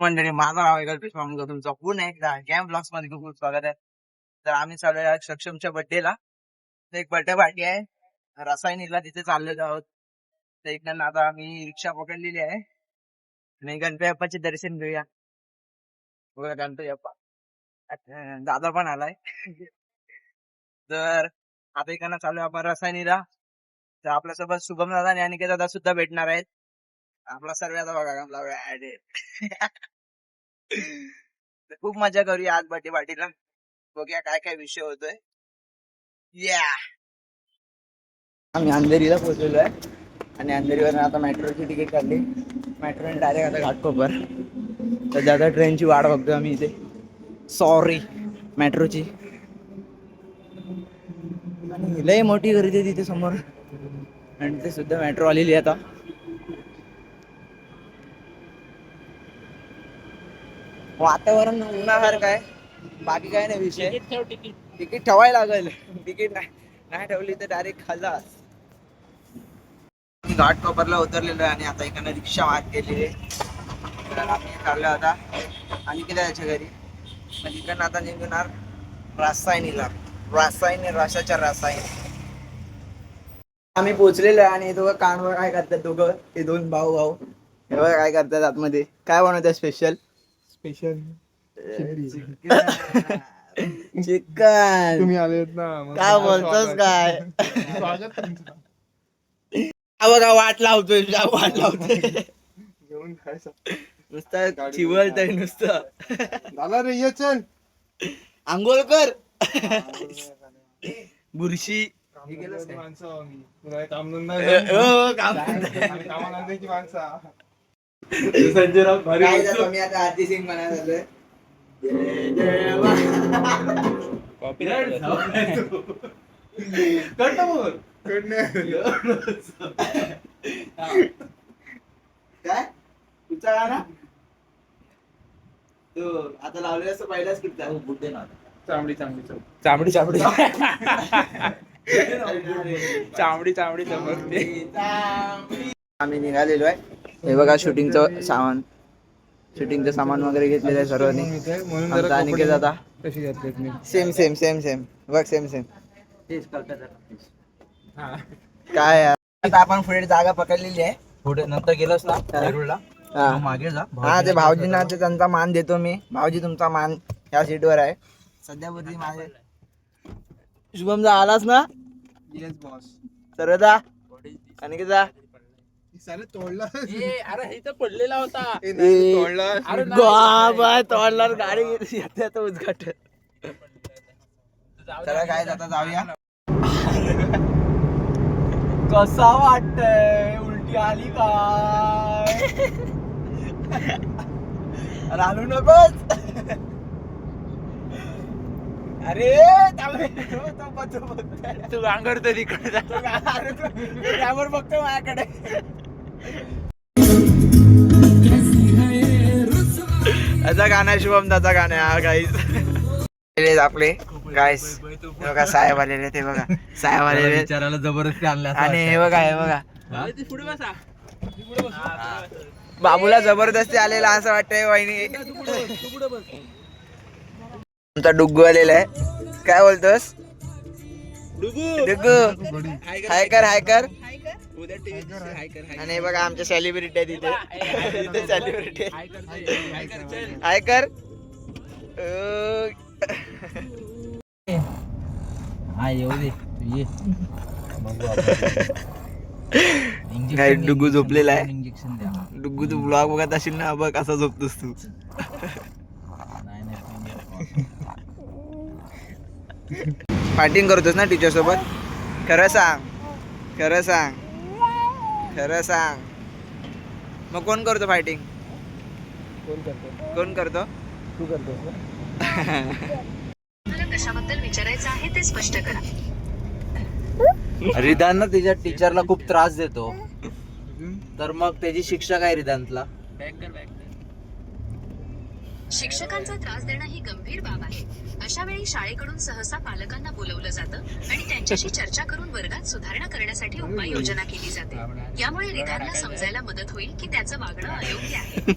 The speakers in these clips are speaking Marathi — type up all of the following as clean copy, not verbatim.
मंडळी, माझं नाव आहे कल्पेश मामुलकर. तुमचं पुन्हा एकदा गॅम ब्लॉग्स मध्ये खूप खूप स्वागत आहे. तर आम्ही चालू आहे सक्षमच्या बर्थडेला. एक बर्थडे पार्टी आहे रसायनीला, तिथे चाललेलो आहोत. तर इकडनं आता आम्ही रिक्षा पकडलेली आहे आणि गणपती बाप्पाचे दर्शन घेऊया. बघा गणपती बाप्पा, दादा पण आलाय. तर आता इकडनं चालू आहे आपण रसायनीला. तर आपल्यासोबत शुभम दादा आणि अनिकेत दादा सुद्धा भेटणार आहेत. आपला सर्व आता बघा खूप मजा करूया आज बर्थडे पार्टीला. बघूया काय काय विषय होतोय. या आम्ही अंधेरीला पोहोचलेलो आहे आणि अंधेरीवर आता मेट्रोची तिकीट काढली. मेट्रोने डायरेक्ट आता घाटकोपर. तर दादा ट्रेनची वाट बघतोय आम्ही इथे. सॉरी मेट्रोची. आणि लय मोठी गर्दी आहे तिथे समोर आणि ते सुद्धा मेट्रो आलेली आता. वातावरण उन्हासारखं आहे, बाकी काय नाही विषय. तिकीट ठेवायला लागेल. तिकीट नाही ठेवली तर डायरेक्ट खलास. मी घाटकोपरला उतरलेलो आहे आणि आता एकानं रिक्षा माग केलेली आहे. तर आम्ही काढला होता आणि किती त्याच्या घरी. मग इकडनं आता निघणार रसायनीला. रसाच्या रसायन आम्ही पोचलेलो आहे. आणि हे दोघं कानवर काय करतात, दोघं हे दोन भाऊ हे बघा काय करतात आतमध्ये. काय बनवतात स्पेशल चिकन. तुम्ही आलेत ना, काय बोलतोस काय. स्वागत तुमचं. बघा वाट लावतोय जेवण खायचं नुसतं चिवलतय नुसतं. झाला रे, ये चल. आंघोळ कर. बुरशी माणसं आम्ही. तुला कामधंदा कामाला आणण्याची माणसं. मी आता आरती सिंग म्हणायला झालोय. काय तुझा गाणं तो आता लावलेला असं पहिलाच कुठचा बुड्डे ना. चांबडी आम्ही निघालेलो आहे. हे बघा शूटिंगचं सामान वगैरे घेतलेलं आहे सर्वांनी. आमचा अनिकेत दादा कशी घेतलीत मी. सेम बघ सेम काय आता आपण पुढे जागा पकडलेली आहे. पुढे नंतर गेलोस ना नेरूळला, मागे जा. हा ते भाऊजींना ते त्यांचा मान देतो मी. भाऊजी तुमचा मान ह्या सीटवर आहे सध्या. बुद्धी माझे शुभम जा आलास ना. Yes boss. सर्वदा अनिकेत जा. तोडला. अरे हे तर पडलेला होता. तोडला गाडी येते आता उद्घाटन. चला काय आता जाऊया. कसा वाटतंय, उलटी आली काय. रानू नकोस. अरे तू गांगडतो तिकडे त्यावर बघतो माझ्याकडे. याचा गाणं शुभम दाचा गाणं हा गाईस. आपले गाईस बघा साहेब आलेले. ते बघा साहेब आलेले विचारायला जबरदस्ती आणला. आणि हे बघा बाबूला जबरदस्ती आलेला असं वाटतंय. वहिनी आमचा डुग्गू आलेला आहे. काय बोलतोस डुग्गू. हाय कर. आणि बघा आमच्या सेलिब्रिटी आहे तिथे. सेलिब्रिटी हाय कर. काही डुग्गू झोपलेला आहे. इंजेक्शन द्या. डुग्गू तू ब्लॉग बघत असेल ना, बघ कसा झोपतोस तू. फायटिंग करतोस ना टीचर सोबत. खरं सांग मग कोण करतो फायटिंग. कोण करतो. तू करतोस ना. कशाबद्दल विचारायचं आहे ते स्पष्ट करा. रिदान ना तिच्या टीचरला खूप त्रास देतो, तर मग त्याची शिक्षा काय रिदांतला. शिक्षकांचा त्रास देणं ही गंभीर बाब आहे. अशा वेळी शाळेकडून सहसा पालकांना बोलवलं जातं आणि त्यांच्याशी चर्चा करून वर्गात सुधारणा करण्यासाठी उपाययोजना केली जाते. यामुळे रिधानला समजायला मदत होईल की त्याचं वागणं अयोग्य आहे.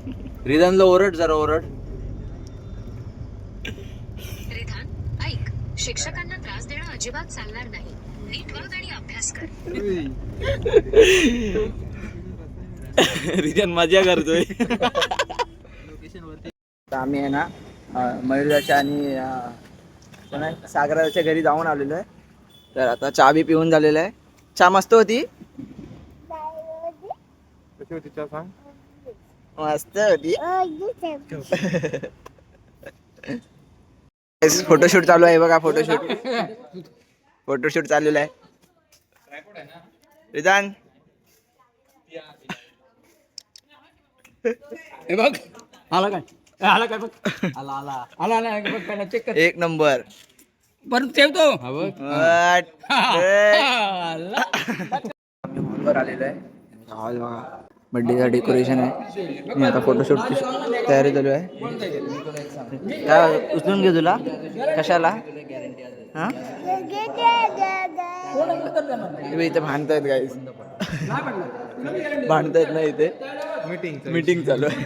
रिदानला ओरड जरा ओरड. रिधान, ऐक, शिक्षकांना त्रास देणं अजिबात चालणार नाही. नीट वाग आणि अभ्यास कर. रिदान मजा करतोय. आम्ही आहे ना मयुराच्या आणि सागराच्या घरी जाऊन आलेलो आहे. तर आता चहा बी पिऊन झालेला आहे. चहा मस्त होती. कशी होती चहा सांग. मस्त होती. फोटोशूट चालू आहे बघा. फोटोशूट चाललेलं आहे. रिदान हे बघ आला काय आला काय बघ. आला आला आला आला बघ पहिला चेक कर. एक नंबर. परत ठेवतो. आम्ही हॉलवर आलेलो आहे. हॉल बघा. बर्थडेचं डेकोरेशन आहे. मी आता फोटोशूटची तयारी चालू आहे. काय उचलून घे तुला कशाला. हा इथे भांडतायत गाईस. भांडतायत ना इथे. मीटिंग चालू आहे.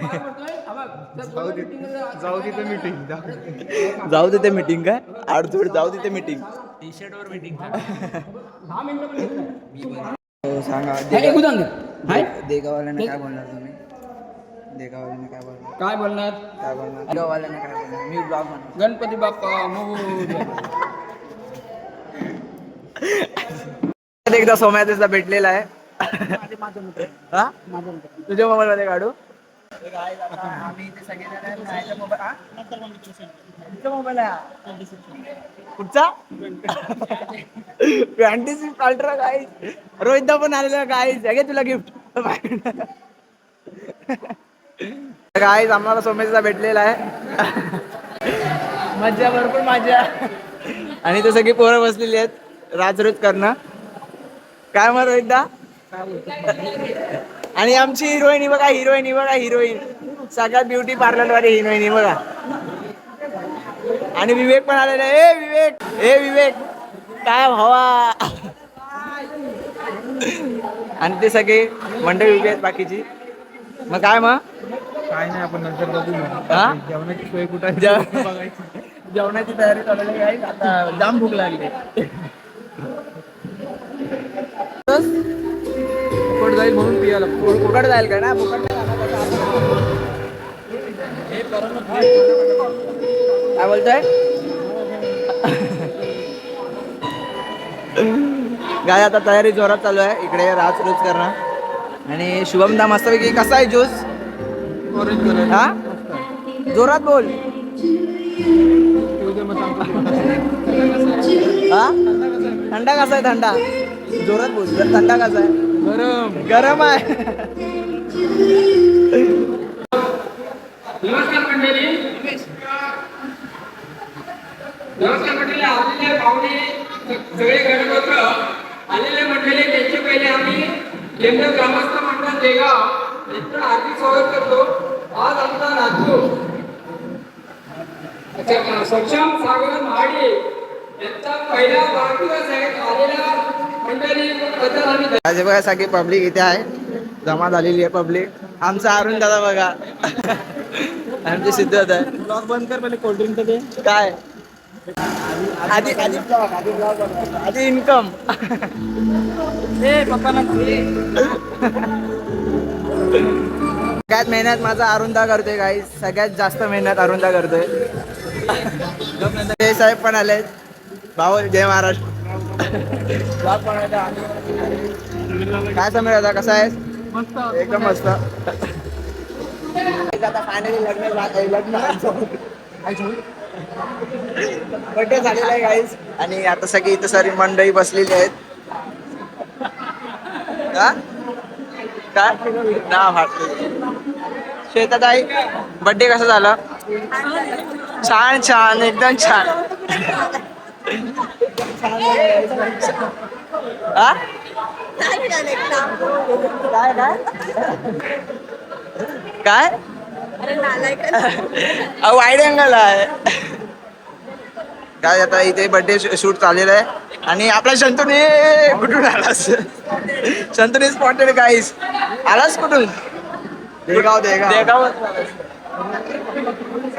जाऊ तिथे मीटिंग. जाऊ तिथे मीटिंग काय आडतोड जाऊ तिथे मीटिंग. सांगा देगावाल्याने काय बोलणार तुम्ही. देगावाल्याने काय बोलणार. काय बोलणार देगावाल्याने काय बोलणार. मी ब्लॉग म्हणतो. गणपती बाप्पा मोरया. एकदा सोमयाचा भेटलेला आहे. हा? तुझ्या मोबाईल मध्ये काढू. आम्ही इथे सगळेजण मोबाईल आहे. कुठचा अल्ट्रा गाईज. रोहितदा पण आलेला गाईज. सगळे तुला गिफ्ट गाईज. आम्हाला सोमेशचा भेटलेला आहे. मज्जा भरपूर मज्जा. आणि ते सगळी पोरं बसलेली आहेत राजरोज करणं. काय मग रोहितदा. आणि आमची हिरोईन बघा. हिरोईन सगळ्यात ब्युटी पार्लर वाली हिरोईन बघा. आणि विवेक पण आलेला आहे. विवेक काय भावा. आणि ते सगळे मंडळी उभी आहेत बाकीची. मग काय काय नाही आपण नंतर बघू. हा? जेवणाची सोय कुठे जेवणाची तयारी चालू आहे. आता जाम भूक लागली. फुकट जाईल म्हणून पियाला. फुकट जाईल का ना. फुकट काय बोलतोय. गाय आता तयारी जोरात चालू आहे. इकडे राज रोज करणं. आणि शुभमदा मस्तपैकी कसा आहे ज्यूस. Orange colour. हा जोरात बोल. हा थंडा कसा आहे. थंडा जोरात बोल. थंडा कसा आहे. गरम आहे. नमस्कार मंडळी. आलेले पाहुणे सगळे गणगोत्र आलेले मंडळी त्यांचे पहिले आम्ही केंद्र ग्रामस्थ मंडळ देगाव यांचं हार्दिक स्वागत करतो. आज आमचा नातू सक्षम सागर महाडे यांचा पहिला वाढदिवस आहे. आलेल्या मंडळी बद्दल आम्ही बघा सगळी पब्लिक इथे आहे. जमा झालेली आहे पब्लिक. आमचा अरुण दादा बघा. आमचे सिद्ध होत आहे. ब्लॉग बंद कर पहिले. कोल्ड्रिंक दे. काय आधी इन्कम. सगळ्यात मेहनत माझा अरुणदा करतोय गाईस. सगळ्यात जास्त मेहनत अरुणदा करतोय. ते साहेब पण आले. भाऊ जय महाराष्ट्र. काय समज आता कसा आहे. एकदम मस्त. आता फायनली बर्थडे झालेला आहे गाईस. आणि आता सगळी इथं सारी मंडळी बसलेली आहेत. काय ना फाटले. श्वेताताई बर्थडे कसा झाला. छान एकदम छान. हा काय वाईड अँगल आहे काय. आता इथे बर्थडे शूट चाललेलं आहे आणि आपला शंतूने कुठून आलास? शंतूने स्पॉटेड गाईस. आलास कुठून? देगाव.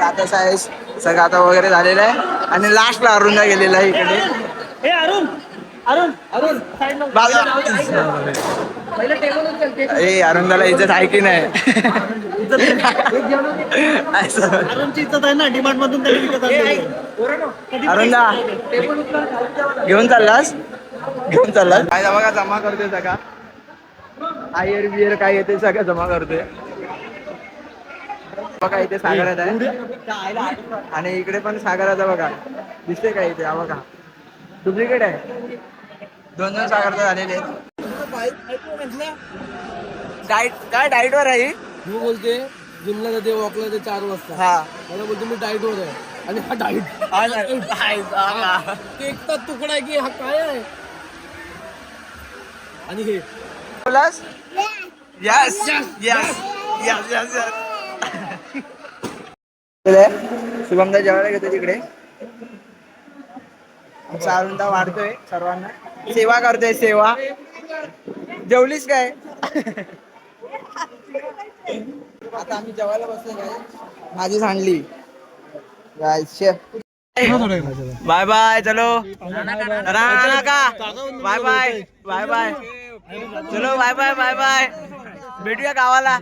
आता साईज सगळं आता वगैरे झालेलं आहे आणि लास्टला अरुणला गेलेला आहे इकडे. अरे अरुणला इज्जत आहे की नाही? अरुणदा घेऊन चाललास काय बघा जमा करतोय सगळा. आयर बियर काय येते सगळं जमा करतोय बघा. इथे सागरात आहे आणि इकडे पण सागराचा बघा दिसते का इथे. हा बघा डुप्लिकेट आहे. दोन सागरचा झालेले डाईट. काय डाईट वर आहे? मी बोलते जिमला जाते वॉकला जाते 4 वाजता. हा मला बोलतो मी डाईट वर आहे आणि हा डाईट केकचा तुकडा आहे की हा काय आहे. आणि हे बोलास? यस यस यस यस शुभमदा जेवायला घेतो तिकडे. अरुणदा वाढतोय सर्वांना. सेवा करतोय सेवा. जेवलीस काय? आता आम्ही जेवायला बसलो काय. भाजी सांडली. Bye bye. चलो नका. Bye bye bye bye. चलो बाय बाय बाय बाय. भेटूया गावाला.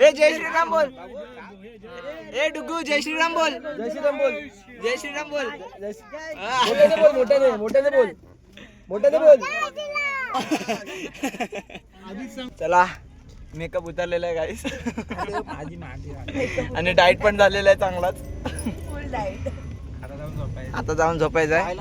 ए जय श्रीराम बोल. ए डुगू जय श्रीराम बोल. जय श्रीराम बोल. जय श्रीराम बोल. मोठ्याने बोल. चला मेकअप उतरलेला आहे गाईस आणि डाएट पण झालेला आहे चांगलाच. आता जाऊन झोपायचं आहे.